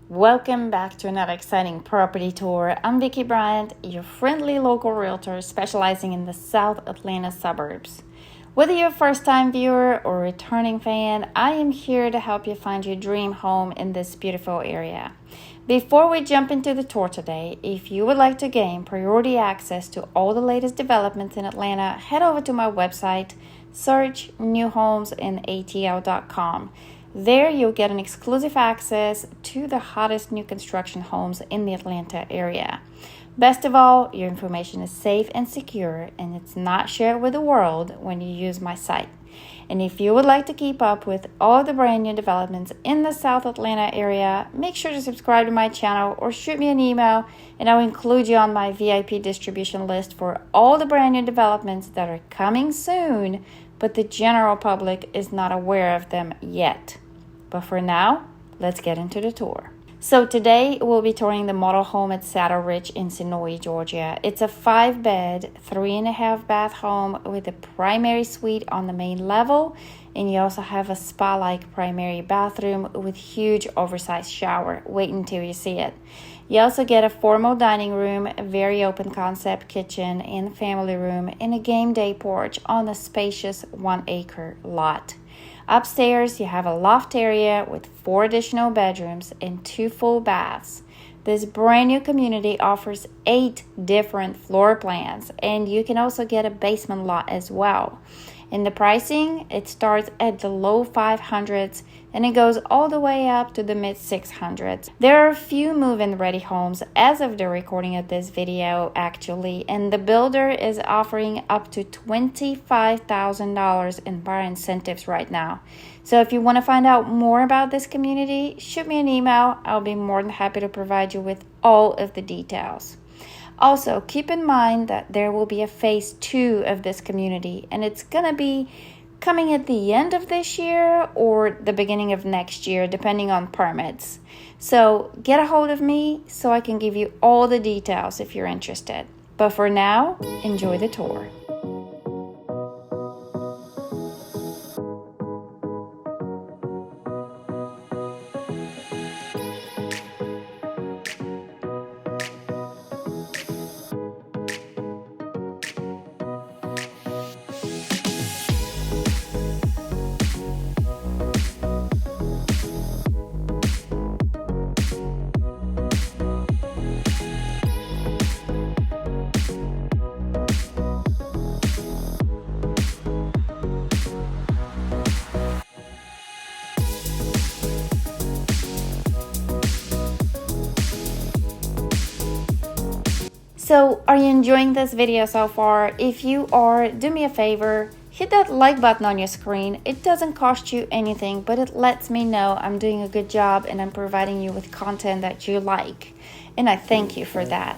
Welcome back to another exciting property tour. I'm Vicky Bryant, your friendly local realtor specializing in the South Atlanta suburbs. Whether you're a first-time viewer or a returning fan, I am here to help you find your dream home in this beautiful area. Before we jump into the tour today, if you would like to gain priority access to all the latest developments in Atlanta, head over to my website, search newhomesinatl.com. There you'll get an exclusive access to the hottest new construction homes in the Atlanta area. Best of all, your information is safe and secure, and it's not shared with the world when you use my site. And if you would like to keep up with all the brand new developments in the South Atlanta area, make sure to subscribe to my channel or shoot me an email, and I'll include you on my VIP distribution list for all the brand new developments that are coming soon, but the general public is not aware of them yet. But for now, let's get into the tour. So today we'll be touring the model home at Saddle Ridge in Senoia, Georgia. It's a 5-bed, 3.5-bath home with a primary suite on the main level, and you also have a spa-like primary bathroom with huge oversized shower. Wait until you see it. You also get a formal dining room, a very open concept kitchen and family room, and a game day porch on a spacious 1-acre lot. Upstairs, you have a loft area with 4 additional bedrooms and 2 full baths. This brand new community offers 8 different floor plans, and you can also get a basement lot as well. In the pricing, it starts at the low 500s and it goes all the way up to the mid 600s. There are a few move-in ready homes as of the recording of this video actually, and the builder is offering up to $25,000 in buyer incentives right now. So if you want to find out more about this community, shoot me an email. I'll be more than happy to provide you with all of the details. Also, keep in mind that there will be a phase 2 of this community, and it's going to be coming at the end of this year or the beginning of next year, depending on permits. So get a hold of me so I can give you all the details if you're interested. But for now, enjoy the tour. So, are you enjoying this video so far? If you are, do me a favor, hit that like button on your screen. It doesn't cost you anything, but it lets me know I'm doing a good job and I'm providing you with content that you like. And I thank you for that.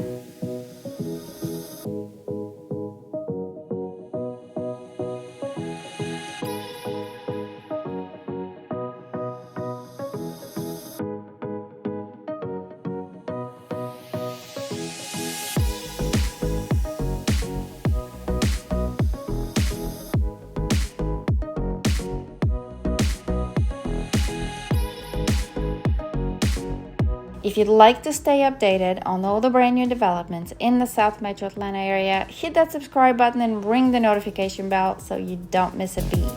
If you'd like to stay updated on all the brand new developments in the South Metro Atlanta area, hit that subscribe button and ring the notification bell so you don't miss a beat.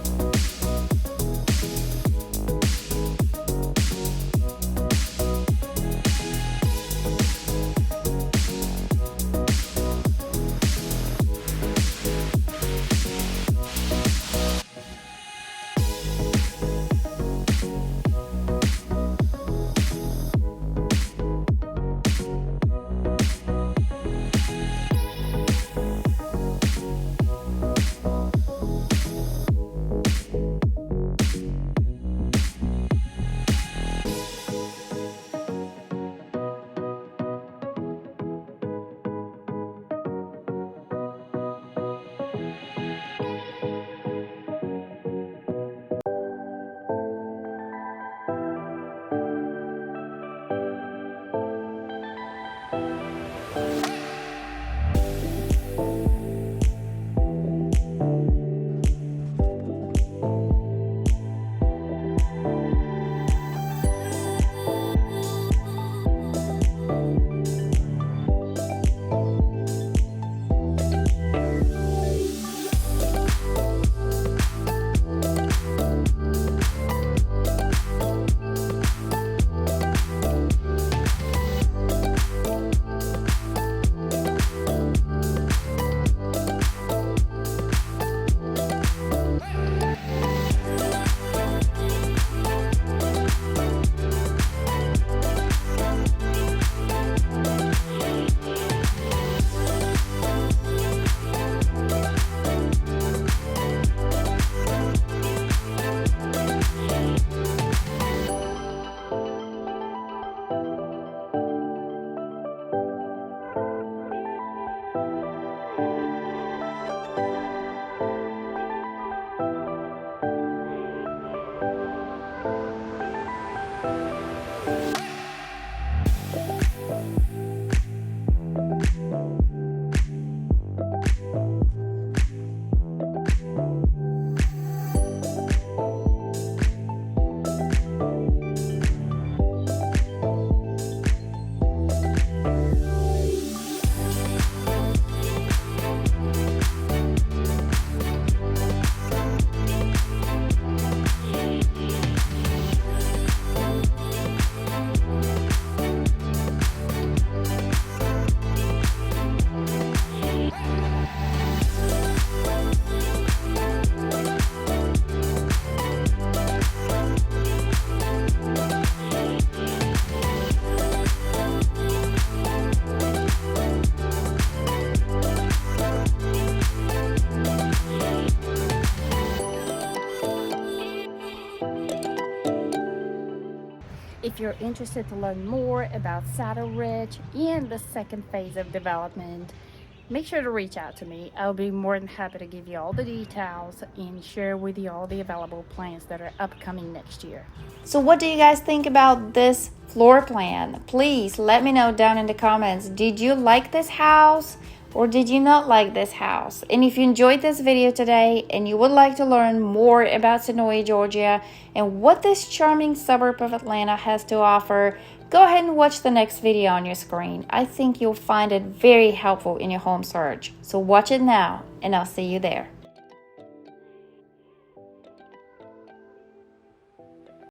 you're interested to learn more about Saddle Ridge and the second phase of development, make sure to reach out to me. I'll be more than happy to give you all the details and share with you all the available plans that are upcoming next year. So what do you guys think about this floor plan? Please let me know down in the comments. Did you like this house or did you not like this house? And if you enjoyed this video today and you would like to learn more about Senoia, Georgia and what this charming suburb of Atlanta has to offer, go ahead and watch the next video on your screen. I think you'll find it very helpful in your home search. So watch it now and I'll see you there.